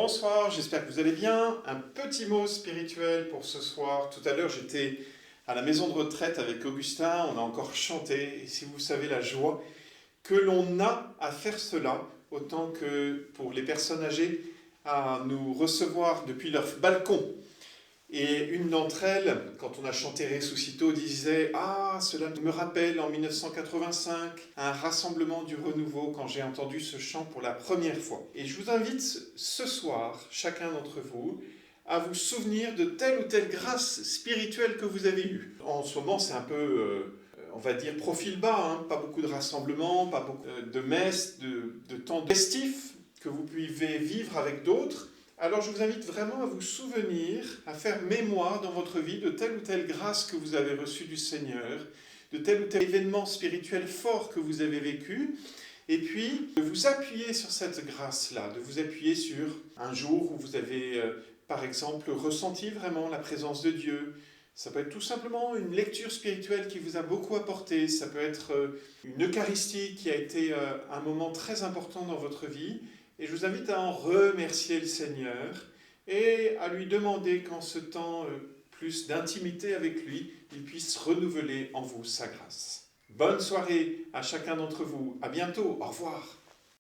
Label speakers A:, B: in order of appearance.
A: Bonsoir, j'espère que vous allez bien. Un petit mot spirituel pour ce soir. Tout à l'heure, j'étais à la maison de retraite avec Augustin, on a encore chanté. Et si vous savez la joie que l'on a à faire cela, autant que pour les personnes âgées, à nous recevoir depuis leur balcon. Et une d'entre elles, quand on a chanté Ressuscito, disait « Ah, cela me rappelle en 1985, un rassemblement du renouveau quand j'ai entendu ce chant pour la première fois. » Et je vous invite ce soir, chacun d'entre vous, à vous souvenir de telle ou telle grâce spirituelle que vous avez eue. En ce moment, c'est un peu, on va dire, profil bas, hein, pas beaucoup de rassemblements, pas beaucoup de messes, de temps festifs que vous pouvez vivre avec d'autres. Alors je vous invite vraiment à vous souvenir, à faire mémoire dans votre vie de telle ou telle grâce que vous avez reçue du Seigneur, de tel ou tel événement spirituel fort que vous avez vécu, et puis de vous appuyer sur cette grâce-là, de vous appuyer sur un jour où vous avez, par exemple, ressenti vraiment la présence de Dieu. Ça peut être tout simplement une lecture spirituelle qui vous a beaucoup apporté, ça peut être une Eucharistie qui a été un moment très important dans votre vie. Et je vous invite à en remercier le Seigneur et à lui demander qu'en ce temps plus d'intimité avec lui, il puisse renouveler en vous sa grâce. Bonne soirée à chacun d'entre vous. À bientôt. Au revoir.